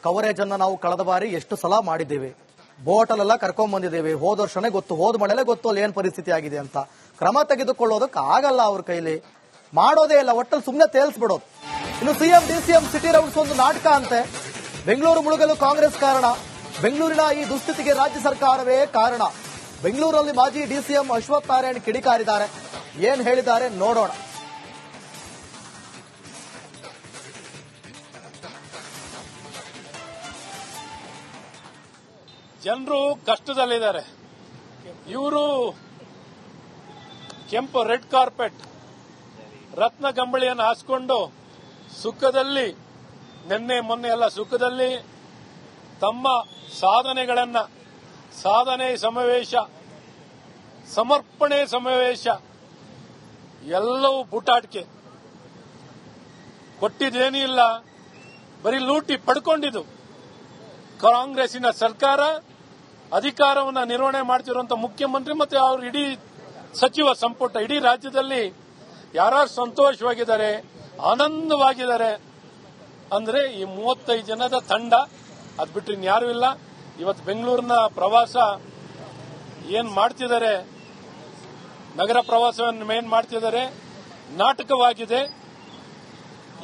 Coverage ಅನ್ನ ನಾವು ಕಳೆದ ಬಾರಿ ಎಷ್ಟು ಸಲ ಮಾಡಿದ್ದೇವೆ. ಬೋಟಲೆಲ್ಲ ಕರ್ಕೊಂಡ್ ಬಂದಿದ್ದೇವೆ. ಹೋದ ವರ್ಷನೇ ಗೊತ್ತು, ಹೋದ ಮಳೆಲೆ ಗೊತ್ತು ಅಲ್ಲಿ ಏನ್ ಪರಿಸ್ಥಿತಿ ಆಗಿದೆ ಅಂತ. ಕ್ರಮ ತೆಗೆದುಕೊಳ್ಳೋದಕ್ಕೆ ಆಗಲ್ಲ ಅವ್ರ ಕೈಲಿ, ಮಾಡೋದೇ ಇಲ್ಲ. ಒಟ್ಟಲ್ಲಿ ಸುಮ್ಮನೆ ತೇಲ್ಸ್ಬಿಡೋದು. ಇನ್ನು ಸಿಎಂ ಡಿಸಿಎಂ ಸಿಟಿ ರೌಂಡ್ಸ್ ಒಂದು ನಾಟಕ ಅಂತೆ. ಬೆಂಗಳೂರು ಮುಳುಗಲು ಕಾಂಗ್ರೆಸ್ ಕಾರಣ, ಬೆಂಗಳೂರಿನ ಈ ದುಸ್ಥಿತಿಗೆ ರಾಜ್ಯ ಸರ್ಕಾರವೇ ಕಾರಣ. ಬೆಂಗಳೂರಲ್ಲಿ ಮಾಜಿ ಡಿಸಿಎಂ ಅಶ್ವಥ್ ನಾರಾಯಣ್ ಕಿಡಿಕಾರಿದ್ದಾರೆ. ಏನ್ ಹೇಳಿದ್ದಾರೆ ನೋಡೋಣ. ಜನರು ಕಷ್ಟದಲ್ಲಿದ್ದಾರೆ. ಇವರು ಕೆಂಪು ರೆಡ್ ಕಾರ್ಪೆಟ್ ರತ್ನ ಗಂಬಳಿಯನ್ನು ಹಾಸ್ಕೊಂಡು ಸುಖದಲ್ಲಿ, ನಿನ್ನೆ ಮೊನ್ನೆ ಎಲ್ಲ ಸುಖದಲ್ಲಿ ತಮ್ಮ ಸಾಧನೆಗಳನ್ನ, ಸಾಧನೆ ಸಮಾವೇಶ, ಸಮರ್ಪಣೆ ಸಮಾವೇಶ ಎಲ್ಲವೂ ಬೂಟಾಟಿಕೆ. ಕೊಟ್ಟಿದ್ದೇನೂ ಇಲ್ಲ, ಬರೀ ಲೂಟಿ ಪಡ್ಕೊಂಡಿದ್ದು. ಕಾಂಗ್ರೆಸ್ಸಿನ ಸರ್ಕಾರ ಅಧಿಕಾರವನ್ನು ನಿರ್ವಹಣೆ ಮಾಡ್ತಿರುವಂತ ಮುಖ್ಯಮಂತ್ರಿ ಮತ್ತೆ ಅವ್ರ ಇಡೀ ಸಚಿವ ಸಂಪುಟ, ಇಡೀ ರಾಜ್ಯದಲ್ಲಿ ಯಾರು ಸಂತೋಷವಾಗಿದ್ದಾರೆ, ಆನಂದವಾಗಿದ್ದಾರೆ ಅಂದ್ರೆ ಈ 35 ಜನದ ತಂಡ. ಅದ್ ಬಿಟ್ಟರೆ ಇನ್ಯಾರೂ ಇಲ್ಲ. ಇವತ್ತು ಬೆಂಗಳೂರಿನ ಪ್ರವಾಸ ಏನ್ ಮಾಡ್ತಿದ್ದಾರೆ, ನಗರ ಪ್ರವಾಸವನ್ನು ಏನ್ ಮಾಡ್ತಿದ್ದಾರೆ, ನಾಟಕವಾಗಿದೆ.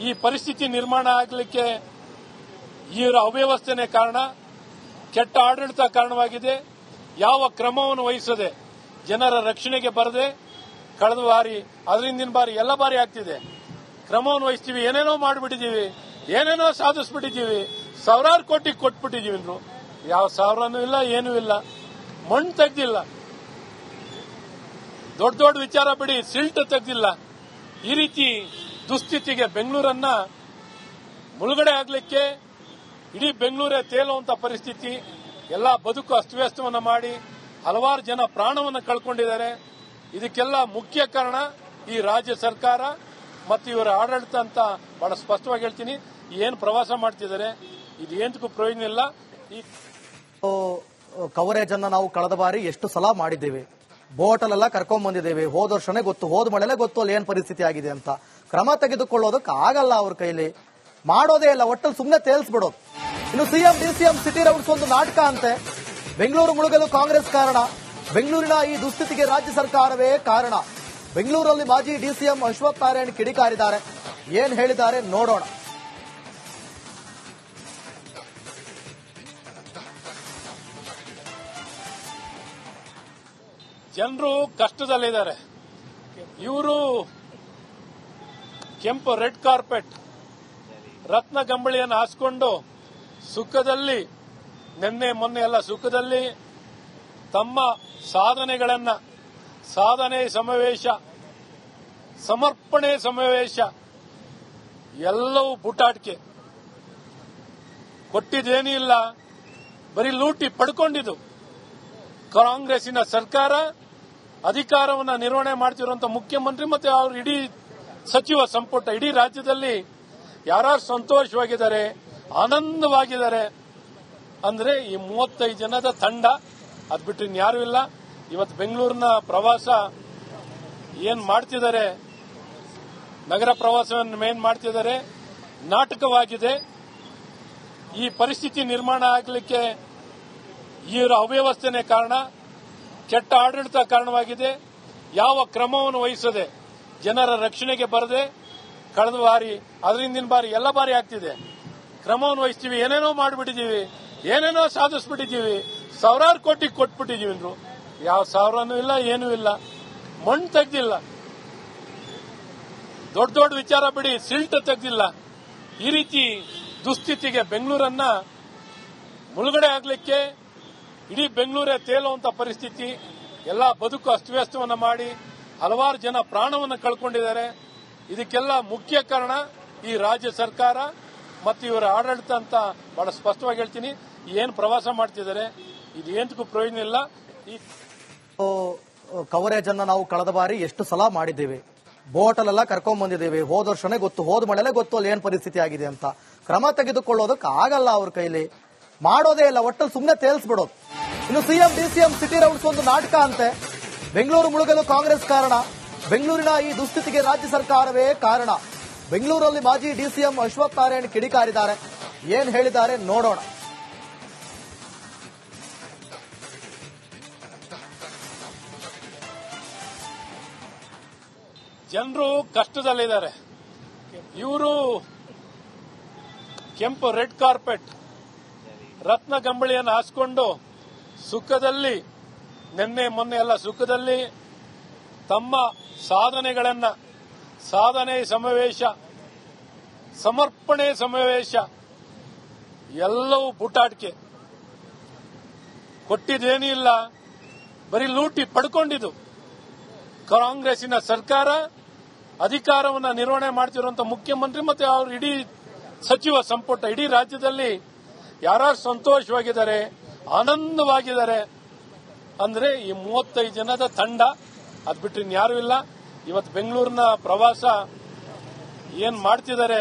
ಈ ಪರಿಸ್ಥಿತಿ ನಿರ್ಮಾಣ ಆಗಲಿಕ್ಕೆ ಇವರ ಅವ್ಯವಸ್ಥೆನೇ ಕಾರಣ, ಕೆಟ್ಟ ಆಡಳಿತ ಕಾರಣವಾಗಿದೆ. ಯಾವ ಕ್ರಮವನ್ನು ವಹಿಸದೆ, ಜನರ ರಕ್ಷಣೆಗೆ ಬರದೆ, ಕಳೆದ ಬಾರಿ ಅದರಿಂದಿನ ಬಾರಿ ಎಲ್ಲ ಬಾರಿ ಆಗ್ತಿದೆ. ಕ್ರಮವನ್ನು ವಹಿಸ್ತೀವಿ, ಏನೇನೋ ಮಾಡಿಬಿಟ್ಟಿದ್ದೀವಿ, ಏನೇನೋ ಸಾಧಿಸ್ಬಿಟ್ಟಿದ್ದೀವಿ, ಸಾವಿರಾರು ಕೋಟಿ ಕೊಟ್ಬಿಟ್ಟಿದ್ದೀವಿ ಅಂದ್ರು. ಯಾವ ಸಾವಿರನೂ ಇಲ್ಲ, ಏನೂ ಇಲ್ಲ, ಮಣ್ಣು ತೆಗ್ದಿಲ್ಲ. ದೊಡ್ಡ ದೊಡ್ಡ ವಿಚಾರ ಬಿಡಿ, ಸಿಲ್ಟ್ ತೆಗ್ದಿಲ್ಲ. ಈ ರೀತಿ ದುಸ್ಥಿತಿಗೆ ಬೆಂಗಳೂರನ್ನ ಮುಳುಗಡೆ ಆಗಲಿಕ್ಕೆ ಇಡೀ ಬೆಂಗಳೂರೇ ತೇಲುವಂತ ಪರಿಸ್ಥಿತಿ, ಎಲ್ಲ ಬದುಕು ಅಸ್ತವ್ಯಸ್ತವನ್ನು ಮಾಡಿ ಹಲವಾರು ಜನ ಪ್ರಾಣವನ್ನು ಕಳ್ಕೊಂಡಿದ್ದಾರೆ. ಇದಕ್ಕೆಲ್ಲ ಮುಖ್ಯ ಕಾರಣ ಈ ರಾಜ್ಯ ಸರ್ಕಾರ ಮತ್ತು ಇವರ ಆಡಳಿತ ಅಂತ ಬಹಳ ಸ್ಪಷ್ಟವಾಗಿ ಹೇಳ್ತೀನಿ. ಏನು ಪ್ರವಾಸ ಮಾಡ್ತಿದ್ದಾರೆ, ಇದು ಏನಕ್ಕೂ ಪ್ರಯೋಜನ ಇಲ್ಲ. ಈ ಕವರೇಜ್ ಅನ್ನ ನಾವು ಕಳೆದ ಬಾರಿ ಎಷ್ಟು ಸಲ ಮಾಡಿದ್ದೇವೆ. ಬೋಟಲೆಲ್ಲ ಕರ್ಕೊಂಡ್ ಬಂದಿದ್ದೇವೆ. ಹೋದ ವರ್ಷನೇ ಗೊತ್ತು, ಹೋದ ಮಳೆಲೆ ಗೊತ್ತು ಅಲ್ಲಿ ಏನ್ ಪರಿಸ್ಥಿತಿ ಆಗಿದೆ ಅಂತ. ಕ್ರಮ ತೆಗೆದುಕೊಳ್ಳೋದಕ್ಕೆ ಆಗಲ್ಲ ಅವ್ರ ಕೈಲಿ, ಮಾಡೋದೇ ಇಲ್ಲ. ಒಟ್ಟಲ್ಲಿ ಸುಮ್ಮನೆ ತೇಲ್ಸ್ಬಿಡೋದು. ಇನ್ನು ಸಿಎಂ ಡಿಸಿಎಂ ಸಿಟಿ ರೌಂಡ್ಸ್ ಒಂದು ನಾಟಕ ಅಂತೆ. ಬೆಂಗಳೂರು ಮುಳುಗಲು ಕಾಂಗ್ರೆಸ್ ಕಾರಣ, ಬೆಂಗಳೂರಿನ ಈ ದುಸ್ಥಿತಿಗೆ ರಾಜ್ಯ ಸರ್ಕಾರವೇ ಕಾರಣ. ಬೆಂಗಳೂರಲ್ಲಿ ಮಾಜಿ ಡಿಸಿಎಂ ಅಶ್ವಥ್ ನಾರಾಯಣ್ ಕಿಡಿಕಾರಿದ್ದಾರೆ. ಏನ್ ಹೇಳಿದ್ದಾರೆ ನೋಡೋಣ. ಜನರು ಕಷ್ಟದಲ್ಲಿದ್ದಾರೆ. ಇವರು ಕೆಂಪು ರೆಡ್ ಕಾರ್ಪೆಟ್ ರತ್ನ ಗಂಬಳಿಯನ್ನು ಹಾಸ್ಕೊಂಡು ಸುಖದಲ್ಲಿ, ನಿನ್ನೆ ಮೊನ್ನೆ ಎಲ್ಲ ಸುಖದಲ್ಲಿ ತಮ್ಮ ಸಾಧನೆಗಳನ್ನ, ಸಾಧನೆ ಸಮಾವೇಶ, ಸಮರ್ಪಣೆ ಸಮಾವೇಶ ಎಲ್ಲವೂ ಬೂಟಾಟಿಕೆ. ಕೊಟ್ಟಿದ್ದೇನೂ ಇಲ್ಲ, ಬರೀ ಲೂಟಿ ಪಡ್ಕೊಂಡಿದ್ದು. ಕಾಂಗ್ರೆಸ್ಸಿನ ಸರ್ಕಾರ ಅಧಿಕಾರವನ್ನು ನಿರ್ವಹಣೆ ಮಾಡ್ತಿರುವಂತ ಮುಖ್ಯಮಂತ್ರಿ ಮತ್ತೆ ಅವ್ರ ಇಡೀ ಸಚಿವ ಸಂಪುಟ, ಇಡೀ ರಾಜ್ಯದಲ್ಲಿ ಯಾರು ಸಂತೋಷವಾಗಿದ್ದಾರೆ, ಆನಂದವಾಗಿದ್ದಾರೆ ಅಂದ್ರೆ ಈ 35 ಜನದ ತಂಡ. ಅದ್ ಬಿಟ್ಟರೆ ಇನ್ಯಾರೂ ಇಲ್ಲ. ಇವತ್ತು ಬೆಂಗಳೂರಿನ ಪ್ರವಾಸ ಏನ್ ಮಾಡ್ತಿದ್ದಾರೆ, ನಗರ ಪ್ರವಾಸವನ್ನು ಏನ್ ಮಾಡ್ತಿದ್ದಾರೆ, ನಾಟಕವಾಗಿದೆ. ಈ ಪರಿಸ್ಥಿತಿ ನಿರ್ಮಾಣ ಆಗಲಿಕ್ಕೆ ಇವರ ಅವ್ಯವಸ್ಥೆನೇ ಕಾರಣ, ಕೆಟ್ಟ ಆಡಳಿತ ಕಾರಣವಾಗಿದೆ. ಯಾವ ಕ್ರಮವನ್ನು ವಹಿಸದೆ, ಜನರ ರಕ್ಷಣೆಗೆ ಬರದೆ, ಕಳೆದ ಬಾರಿ ಅದರಿಂದಿನ ಬಾರಿ ಎಲ್ಲ ಬಾರಿ ಆಗ್ತಿದೆ. ಕ್ರಮವನ್ನು ವಹಿಸ್ತೀವಿ, ಏನೇನೋ ಮಾಡಿಬಿಟ್ಟಿದ್ದೀವಿ, ಏನೇನೋ ಸಾಧಿಸ್ಬಿಟ್ಟಿದ್ದೀವಿ, ಸಾವಿರಾರು ಕೋಟಿ ಕೊಟ್ಬಿಟ್ಟಿದ್ದೀವಿ ಅಂದ್ರು. ಯಾವ ಸಾವಿರನೂ ಇಲ್ಲ, ಏನೂ ಇಲ್ಲ, ಮಣ್ಣು ತೆಗ್ದಿಲ್ಲ. ದೊಡ್ಡ ದೊಡ್ಡ ವಿಚಾರ ಬಿಡಿ, ಸಿಲ್ಟ್ ತೆಗ್ದಿಲ್ಲ. ಈ ರೀತಿ ದುಸ್ಥಿತಿಗೆ ಬೆಂಗಳೂರನ್ನ ಮುಳುಗಡೆ ಆಗಲಿಕ್ಕೆ ಇಡೀ ಬೆಂಗಳೂರೇ ತೇಲುವಂತ ಪರಿಸ್ಥಿತಿ, ಎಲ್ಲ ಬದುಕು ಅಸ್ತವ್ಯಸ್ತವನ್ನು ಮಾಡಿ ಹಲವಾರು ಜನ ಪ್ರಾಣವನ್ನು ಕಳ್ಕೊಂಡಿದ್ದಾರೆ. ಇದಕ್ಕೆಲ್ಲ ಮುಖ್ಯ ಕಾರಣ ಈ ರಾಜ್ಯ ಸರ್ಕಾರ ಮತ್ತು ಇವರ ಆಡಳಿತ ಅಂತ ಬಹಳ ಸ್ಪಷ್ಟವಾಗಿ ಹೇಳ್ತೀನಿ. ಏನು ಪ್ರವಾಸ ಮಾಡ್ತಿದ್ದಾರೆ, ಇದು ಏನಕ್ಕೂ ಪ್ರಯೋಜನ ಇಲ್ಲ. ಈ ಕವರೇಜ್ ಅನ್ನ ನಾವು ಕಳೆದ ಬಾರಿ ಎಷ್ಟು ಸಲ ಮಾಡಿದ್ದೇವೆ. ಬೋಟಲೆಲ್ಲ ಕರ್ಕೊಂಡ್ ಬಂದಿದ್ದೇವೆ. ಹೋದ ವರ್ಷನೇ ಗೊತ್ತು, ಹೋದ ಮಳೆಲೆ ಗೊತ್ತು ಅಲ್ಲಿ ಏನ್ ಪರಿಸ್ಥಿತಿ ಆಗಿದೆ ಅಂತ. ಕ್ರಮ ತೆಗೆದುಕೊಳ್ಳೋದಕ್ಕೆ ಆಗಲ್ಲ ಅವ್ರ ಕೈಲಿ, ಮಾಡೋದೇ ಇಲ್ಲ. ಒಟ್ಟಲ್ಲಿ ಸುಮ್ಮನೆ ತೇಲ್ಸ್ಬಿಡೋದು. ಇನ್ನು ಸಿಎಂ ಡಿಸಿಎಂ ಸಿಟಿ ರೌಂಡ್ಸ್ ಒಂದು ನಾಟಕ ಅಂತೆ. ಬೆಂಗಳೂರು ಮುಳುಗಲು ಕಾಂಗ್ರೆಸ್ ಕಾರಣ, ಬೆಂಗಳೂರಿನ ಈ ದುಸ್ಥಿತಿಗೆ ರಾಜ್ಯ ಸರ್ಕಾರವೇ ಕಾರಣ. ಬೆಂಗಳೂರಲ್ಲಿ ಮಾಜಿ ಡಿಸಿಎಂ ಅಶ್ವಥ್ ನಾರಾಯಣ್ ಕಿಡಿಕಾರಿದ್ದಾರೆ. ಏನ್ ಹೇಳಿದ್ದಾರೆ ನೋಡೋಣ. ಜನರು ಕಷ್ಟದಲ್ಲಿದ್ದಾರೆ. ಇವರು ಕೆಂಪು ರೆಡ್ ಕಾರ್ಪೆಟ್ ರತ್ನ ಗಂಬಳಿಯನ್ನು ಹಾಸ್ಕೊಂಡು ಸುಖದಲ್ಲಿ ನಿನ್ನೆ ಮೊನ್ನೆ ಎಲ್ಲ ಸುಖದಲ್ಲಿ ತಮ್ಮ ಸಾಧನೆಗಳನ್ನ ಸಾಧನೆ ಸಮಾವೇಶ ಸಮರ್ಪಣೆ ಸಮಾವೇಶ ಎಲ್ಲವೂ ಬುಟಾಟಿಕೆ ಕೊಟ್ಟಿದ್ದೇನೂ ಇಲ್ಲ. ಬರೀ ಲೂಟಿ ಪಡ್ಕೊಂಡಿದ್ದು. ಕಾಂಗ್ರೆಸ್ಸಿನ ಸರ್ಕಾರ ಅಧಿಕಾರವನ್ನು ನಿರ್ವಹಣೆ ಮಾಡ್ತಿರುವಂತಹ ಮುಖ್ಯಮಂತ್ರಿ ಮತ್ತೆ ಅವ್ರ ಇಡೀ ಸಚಿವ ಸಂಪುಟ ಇಡೀ ರಾಜ್ಯದಲ್ಲಿ ಯಾರು ಸಂತೋಷವಾಗಿದ್ದಾರೆ, ಆನಂದವಾಗಿದ್ದಾರೆ ಅಂದ್ರೆ ಈ 35 ಜನದ ತಂಡ. ಅದ್ ಬಿಟ್ಟರೆ ಇನ್ಯಾರೂ ಇಲ್ಲ. ಇವತ್ತು ಬೆಂಗಳೂರಿನ ಪ್ರವಾಸ ಏನ್ ಮಾಡ್ತಿದ್ದಾರೆ,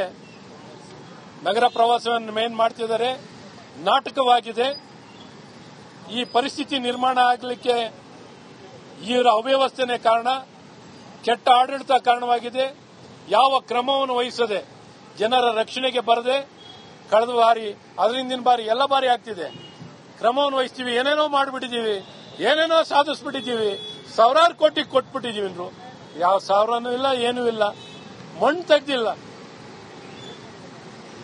ನಗರ ಪ್ರವಾಸವನ್ನು ಏನ್ ಮಾಡ್ತಿದ್ದಾರೆ, ನಾಟಕವಾಗಿದೆ. ಈ ಪರಿಸ್ಥಿತಿ ನಿರ್ಮಾಣ ಆಗಲಿಕ್ಕೆ ಇವರ ಅವ್ಯವಸ್ಥೆನೇ ಕಾರಣ, ಕೆಟ್ಟ ಆಡಳಿತ ಕಾರಣವಾಗಿದೆ. ಯಾವ ಕ್ರಮವನ್ನು ವಹಿಸದೆ ಜನರ ರಕ್ಷಣೆಗೆ ಬರದೆ ಕಳೆದ ಬಾರಿ ಅದರಿಂದಿನ ಬಾರಿ ಎಲ್ಲ ಬಾರಿ ಆಗ್ತಿದೆ. ಕ್ರಮವನ್ನು ವಹಿಸ್ತೀವಿ, ಏನೇನೋ ಮಾಡಿಬಿಟ್ಟಿದ್ದೀವಿ, ಏನೇನೋ ಸಾಧಿಸ್ಬಿಟ್ಟಿದ್ದೀವಿ, ಸಾವಿರಾರು ಕೋಟಿ ಕೊಟ್ಬಿಟ್ಟಿದ್ದೀವಿ ಅಂದ್ರು. ಯಾವ ಸಾವಿರನೂ ಇಲ್ಲ, ಏನೂ ಇಲ್ಲ, ಮಣ್ಣು ತೆಗ್ದಿಲ್ಲ.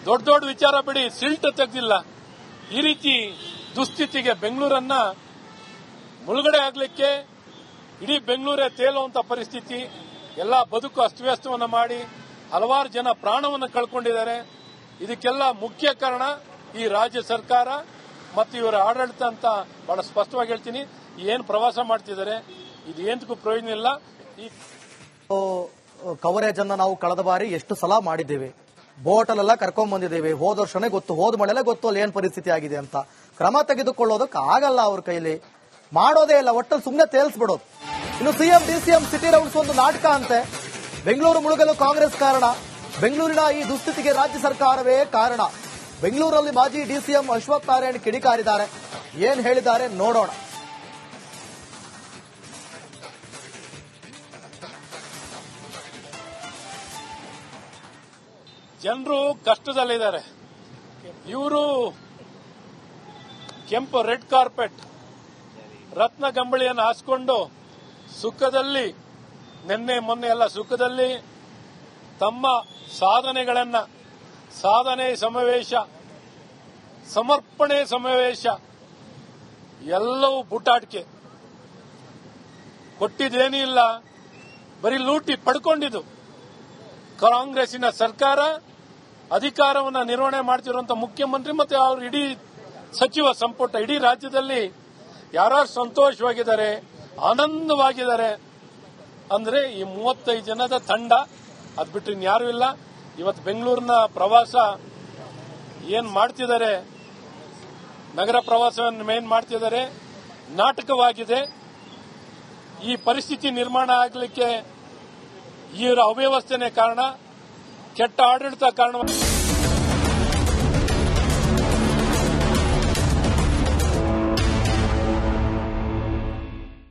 ದೊಡ್ಡ ದೊಡ್ಡ ವಿಚಾರ ಬಿಡಿ, ಸಿಲ್ಟ್ ತೆಗ್ದಿಲ್ಲ. ಈ ರೀತಿ ದುಸ್ಥಿತಿಗೆ ಬೆಂಗಳೂರನ್ನ ಮುಳುಗಡೆ ಆಗ್ಲಿಕ್ಕೆ ಇಡೀ ಬೆಂಗಳೂರೇ ತೇಲುವಂತ ಪರಿಸ್ಥಿತಿ, ಎಲ್ಲ ಬದುಕು ಅಸ್ತವ್ಯಸ್ತವನ್ನ ಮಾಡಿ ಹಲವಾರು ಜನ ಪ್ರಾಣವನ್ನು ಕಳ್ಕೊಂಡಿದ್ದಾರೆ. ಇದಕ್ಕೆಲ್ಲ ಮುಖ್ಯ ಕಾರಣ ಈ ರಾಜ್ಯ ಸರ್ಕಾರ ಮತ್ತು ಇವರ ಆಡಳಿತ ಅಂತ ಬಹಳ ಸ್ಪಷ್ಟವಾಗಿ ಹೇಳ್ತೀನಿ. ಏನ್ ಪ್ರವಾಸ ಮಾಡ್ತಿದ್ದಾರೆ ಇದು ಏನಕ್ಕೂ ಪ್ರಯೋಜನ ಇಲ್ಲ. ಈ ಕವರೇಜ್ ಅನ್ನ ನಾವು ಕಳೆದ ಬಾರಿ ಎಷ್ಟು ಸಲ ಮಾಡಿದ್ದೇವೆ, ಬೋಟಲೆಲ್ಲ ಕರ್ಕೊಂಡ್ ಬಂದಿದ್ದೇವೆ. ಹೋದ ವರ್ಷನೇ ಗೊತ್ತು, ಹೋದ ಮಳೆಲೆ ಗೊತ್ತು ಅಲ್ಲಿ ಏನ್ ಪರಿಸ್ಥಿತಿ ಆಗಿದೆ ಅಂತ. ಕ್ರಮ ತೆಗೆದುಕೊಳ್ಳೋದಕ್ಕೆ ಆಗಲ್ಲ ಅವ್ರ ಕೈಲಿ, ಮಾಡೋದೇ ಇಲ್ಲ, ಒಟ್ಟಲ್ಲಿ ಸುಮ್ಮನೆ ತೇಲ್ಸ್ಬಿಡೋದು. ಇನ್ನು ಸಿಎಂ ಡಿಸಿಎಂ ಸಿಟಿ ರೌಂಡ್ಸ್ ಒಂದು ನಾಟಕ ಅಂತೆ. ಬೆಂಗಳೂರು ಮುಳುಗಲು ಕಾಂಗ್ರೆಸ್ ಕಾರಣ, ಬೆಂಗಳೂರಿನ ಈ ದುಸ್ಥಿತಿಗೆ ರಾಜ್ಯ ಸರ್ಕಾರವೇ ಕಾರಣ. ಬೆಂಗಳೂರಲ್ಲಿ ಮಾಜಿ ಡಿಸಿಎಂ ಅಶ್ವಥ್ ನಾರಾಯಣ್ ಕಿಡಿಕಾರಿದ್ದಾರೆ. ಏನ್ ಹೇಳಿದ್ದಾರೆ ನೋಡೋಣ. ಜನರು ಕಷ್ಟದಲ್ಲಿದ್ದಾರೆ. ಇವರು ಕೆಂಪು ರೆಡ್ ಕಾರ್ಪೆಟ್ ರತ್ನ ಗಂಬಳಿಯನ್ನು ಹಾಸ್ಕೊಂಡು ಸುಖದಲ್ಲಿ ನಿನ್ನೆ ಮೊನ್ನೆ ಎಲ್ಲ ಸುಖದಲ್ಲಿ ತಮ್ಮ ಸಾಧನೆಗಳನ್ನ ಸಾಧನೆ ಸಮಾವೇಶ ಸಮರ್ಪಣೆ ಸಮಾವೇಶ ಎಲ್ಲವೂ ಬುಟಾಟಿಕೆ ಕೊಟ್ಟಿದ್ದೇನೂ ಇಲ್ಲ. ಬರೀ ಲೂಟಿ ಪಡ್ಕೊಂಡಿದ್ದು. ಕಾಂಗ್ರೆಸ್ಸಿನ ಸರ್ಕಾರ ಅಧಿಕಾರವನ್ನು ನಿರ್ವಹಣೆ ಮಾಡ್ತಿರುವಂತಹ ಮುಖ್ಯಮಂತ್ರಿ ಮತ್ತೆ ಅವ್ರ ಇಡೀ ಸಚಿವ ಸಂಪುಟ ಇಡೀ ರಾಜ್ಯದಲ್ಲಿ ಯಾರು ಸಂತೋಷವಾಗಿದ್ದಾರೆ, ಆನಂದವಾಗಿದ್ದಾರೆ ಅಂದ್ರೆ ಈ 35 ಜನದ ತಂಡ. ಅದ್ ಬಿಟ್ಟರೆ ಇನ್ಯಾರೂ ಇಲ್ಲ. ಇವತ್ತು ಬೆಂಗಳೂರಿನ ಪ್ರವಾಸ ಏನ್ ಮಾಡ್ತಿದ್ದಾರೆ, ನಗರ ಪ್ರವಾಸವನ್ನು ಏನ್ ಮಾಡ್ತಿದ್ದಾರೆ, ನಾಟಕವಾಗಿದೆ. ಈ ಪರಿಸ್ಥಿತಿ ನಿರ್ಮಾಣ ಆಗಲಿಕ್ಕೆ ಇವರ ಅವ್ಯವಸ್ಥೆನೇ ಕಾರಣ, ಕೆಟ್ಟ ಆಡಳಿತ ಕಾರಣ.